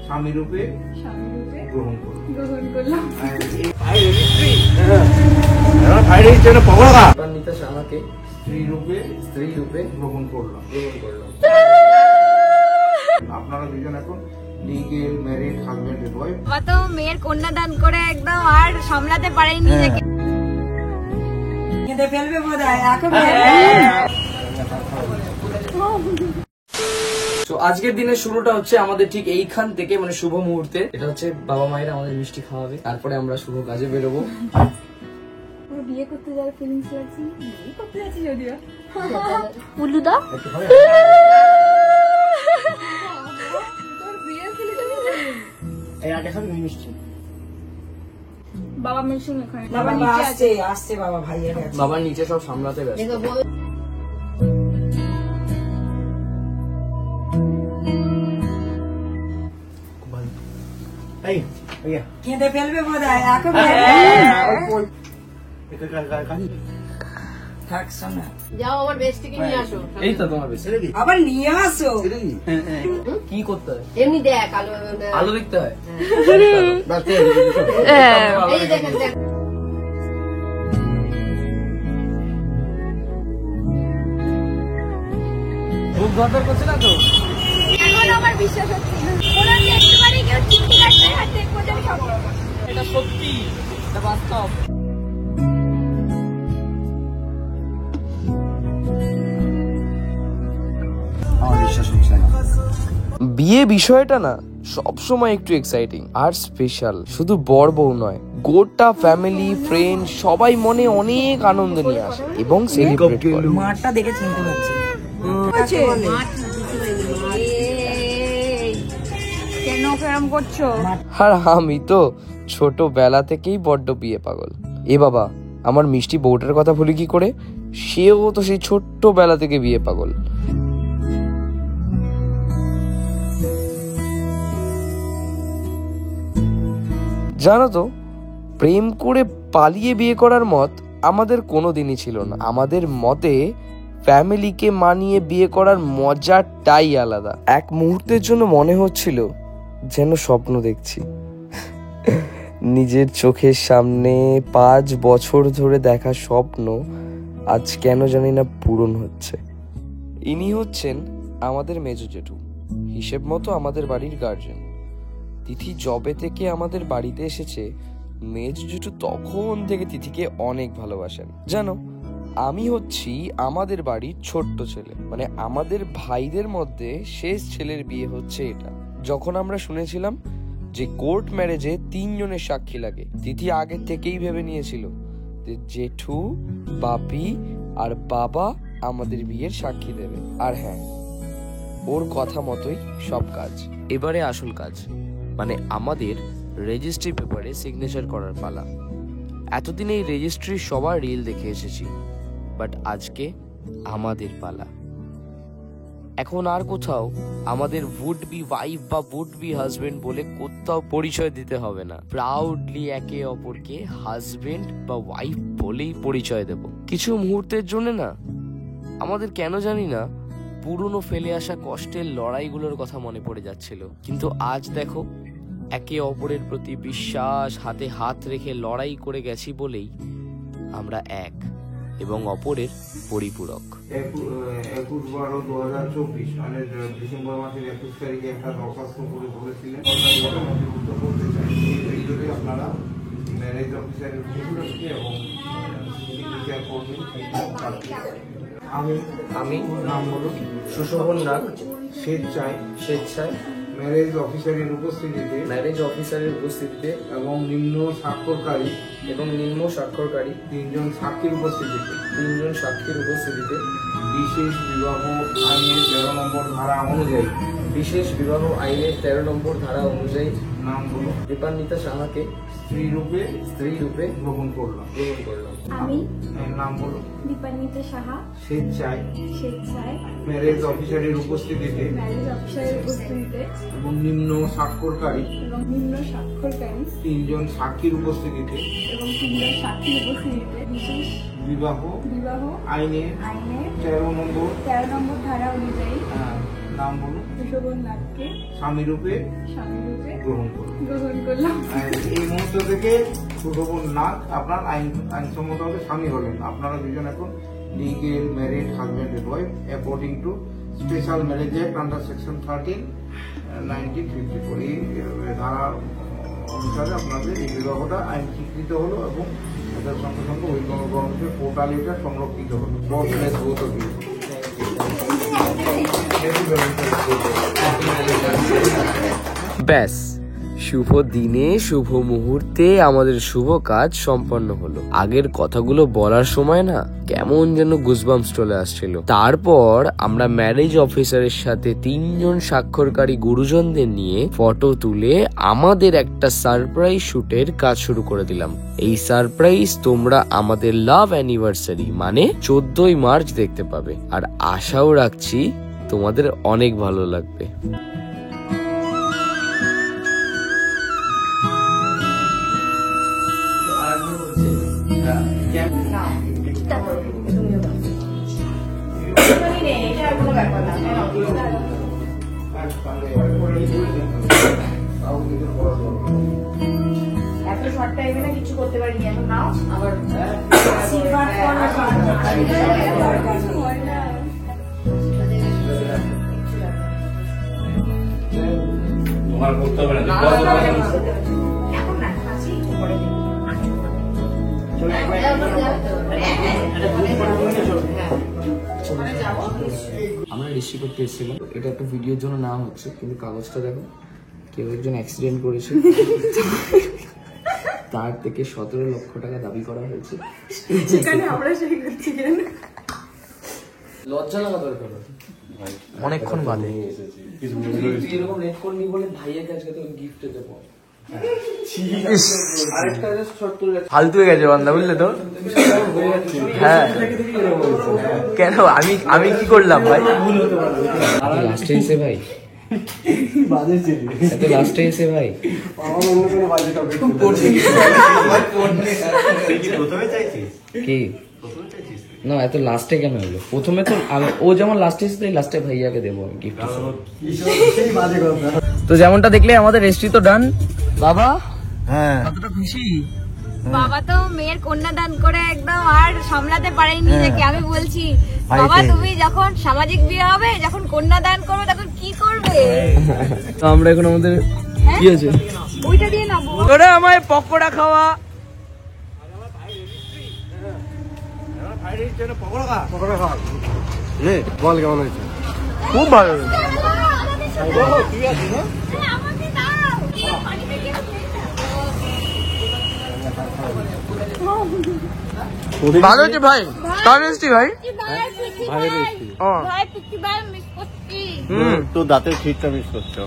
স্বামী রূপে গ্রহণ করলাম। আমাকে স্ত্রী রূপে গ্রহণ করলাম। আপনারা দুজন এখন legal married husband and wife. তো মেয়ের কন্যাদান করে একদম আর সামলাতে পারেনি নিজেকে। ফেলবে বোধহয়। তো আজকের দিনের শুরুটা হচ্ছে আমাদের ঠিক এইখান থেকে, মানে শুভ মুহূর্তে। এটা হচ্ছে বাবা মায়েরা আমাদের মিষ্টি খাওয়াবে, তারপরে আমরা শুভ কাজে বেরোবো। বিয়ে করতে যাওয়ার ফিলিংস লাগছে, বিয়ে করতে যাচ্ছি যদিও। উলুদা বাবা মিশিং এখানে, বাবা আসছে বাবা ভাইয়ের কাছে। বাবার নিচে সব সামলাতে ব্যস্ত। কেঁদে ফেলবে বোধহয়। যাও আমার বেস্টিকে নিয়ে আসো। এই তো তোমার বেশি আবার নিয়ে আসো। কি করতে হয়? এমনি দেখ আলো দেখতে হয়। এই দেখেন দেখ। খুব দরকার করছে না তো? এখন আমার বিশ্বাস হচ্ছে না। ওরা যে একটুখানি কেউ চিঠি কাটবে আর দেখবো যে সব। এটা সত্যি, এটা বাস্তব। বিয়ে বিষয়টা না সবসময় একটু এক্সাইটিং আর স্পেশাল। শুধু বর বউ নয়, গোটা ফ্যামিলি ফ্রেন্ড সবাই মনে অনেক আনন্দ নিয়ে আসে এবং সেলিব্রেট করে। মাঠটা দেখে চিনতে পারছি। কেন ফেরম করছো? আর আমি তো ছোটবেলা থেকেই বড্ড বিয়ে পাগল। এ বাবা, আমার মিষ্টি বউটার কথা ভুলি কি করে? সেও তো সেই ছোট্টবেলা থেকে বিয়ে পাগল। জানো তো, প্রেম করে পালিয়ে বিয়ে করার মত আমাদের কোনোদিনই ছিল না। আমাদের মতে ফ্যামিলিকে মানিয়ে বিয়ে করার মজাটাই আলাদা। এক মুহূর্তের জন্য মনে হচ্ছিল যেন স্বপ্ন দেখছি। নিজের চোখের সামনে 5 বছর ধরে দেখা স্বপ্ন আজ কেন জানি না পূরণ হচ্ছে। ইনি হচ্ছেন আমাদের মেজো জেঠু, হিসেব মতো আমাদের বাড়ির গার্জেন। তিথি জবে থেকে আমাদের বাড়িতে এসেছে, মেজো জেঠু তখন থেকে তিথিকে অনেক ভালোবাসেন। জানো, আমি হচ্ছি আমাদের বাড়ির ছোট্ট ছেলে, মানে আমাদের ভাইদের মধ্যে শেষ ছেলের বিয়ে হচ্ছে এটা। যখন আমরা শুনেছিলাম যে কোর্ট ম্যারেজে 3 জনের সাক্ষী লাগে, তিথি আগে থেকেই ভেবে নিয়েছিল যে জেঠু, বাপি আর বাবা আমাদের বিয়ের সাক্ষী দেবে। আর হ্যাঁ, ওর কথা মতোই সব কাজ। এবারে আসল কাজ, মানে আমাদের রেজিস্ট্রি পেপারে সিগনেচার করার পালা। এতদিন এই রেজিস্ট্রি সবার রিল দেখে এসেছি, বাট আজকে আমাদের পালা। এখন আর কোথাও আমাদের উড বি ওয়াইফ বা উড বি হাজবেন্ড বলে কোথাও পরিচয় দিতে হবে না। প্রাউডলি একে অপরকে হাজবেন্ড বা ওয়াইফ বলেই পরিচয় দেব। কিছু মুহূর্তের জন্য না আমাদের কেন জানি না পুরনো ফেলে আসা কষ্টের লড়াইগুলোর কথা মনে পড়ে যাচ্ছিল। কিন্তু আজ দেখো, একে অপরের প্রতি বিশ্বাস, হাতে হাত রেখে লড়াই করে গেছি বলেই আমরা এক এবং অপরের পরিপূরক। 21/12/2024 মানে ডিসেম্বর মাসের 21 তারিখে একটা দরখাস্ত করে বলেছিলেন আপনারা ম্যারেজ অফিসারের এবং সিগনেচার করবেন। আমি নাম হলো সুশোভন নাগ, স্বেচ্ছায় ম্যারেজ অফিসারের উপস্থিতিতে এবং নিম্ন স্বাক্ষরকারী 3 জন সাক্ষীর উপস্থিতিতে বিশেষ বিবাহ আইনের 13 নম্বর ধারা অনুযায়ী নাম হলো দীপান্বিতা সাহাকে স্ত্রী রূপে গ্রহণ করলাম। আমি নাম হলো দীপান্বিতা সাহা, স্বেচ্ছায় ম্যারেজ অফিসারের উপস্থিতিতে এবং নিম্ন স্বাক্ষরকারী 3 জন সাক্ষীর উপস্থিতিতে বিশেষ বিবাহ আইনের 13 নম্বর ধারা অনুযায়ী নাম বলুন। ঋষভর নাথকে স্বামী রূপে স্বামী রূপে গ্রহণ করুন। গ্রহণ করলাম। আর এই মুহূর্ত থেকে শুভবন নাগ আপনার আইনসম্মতভাবে স্বামী হলেন। আপনারা দুজন এখন legal married husband and wife according to special marriage act under section 13 1954 এই ধারা অনুসারে আপনাদের এই বিবাহটা আইন স্বীকৃত হলো এবং এটার সঙ্গে সঙ্গে ওই গণতন্ত্রের পোর্টালিটা সংরক্ষিত হলো। God bless both of you. ব্যাস, শুভ দিনে শুভ মুহূর্তে আমাদের শুভ কাজ সম্পন্ন হলো। আগের কথাগুলো বলার সময় না কেমন যেন গুজবাম্পস চলে আসছিল। তারপর আমরা ম্যারেজ অফিসারের সাথে 3 জন স্বাক্ষরকারী গুরুজনদের নিয়ে ফটো তুলে আমাদের একটা সারপ্রাইজ শুটের কাজ শুরু করে দিলাম। এই সারপ্রাইজ তোমরা আমাদের লাভ অ্যানিভার্সারি মানে 14ই মার্চ দেখতে পাবে, আর আশাও রাখছি তোমাদের অনেক ভালো লাগবে। এত শর্ট টাইমে না কিছু করতে পারিনি, এখন নাও আবার তোমার করতে হবে না। এখন না হাসি পরে আমরা রেসি করতে এসেছিলাম, এটা একটা ভিডিওর জন্য নাম হচ্ছে, কিন্তু কাগজটা দেখো, কেউ একজন অ্যাক্সিডেন্ট করেছে, তার থেকে 17 লক্ষ টাকা দাবি করা হয়েছে। সেখানে আমরা সেই করছি কেন? লজ্জা লাগা দরকার অনেকক্ষণ বাদে এরকম লেট করনি বলে ভাইয়ের কাছে তো গিফট দেবো। ফালতু হয়ে গেছে বান্দা, বুঝলে তো? হ্যাঁ, কেন আমি কি করলাম ভাই? লাস্টে এসে ভাই, লাস্টে এসে ভাই কি না, এত লাস্টে কেন হলো? প্রথমে তো ও যেমন লাস্টে এসে, লাস্টে ভাইয়াকে দেবো আমি গিফট। তো যেমনটা দেখলে আমাদের রেজিস্ট্রি তো ডান। বাবা হ্যাঁ, কতটা খুশি? বাবা তো মেয়ের কন্যাদান করে একদম আর সামলাতে পারেনি নিজেকে। আমি বলছি বাবা তুমি যখন সামাজিক বিয়ে হবে, যখন কন্যাদান করবে, তখন কি করবে? তো আমরা এখন আমাদের কি আছে ওইটা দিয়ে নাবো। তোরা আমায় পকোড়া খাওয়া। বল কেমন হয়েছে? খুব ভালো, ভালো হচ্ছে ভাই। ভাই তো দাঁতের ফিটটা মিস করছো।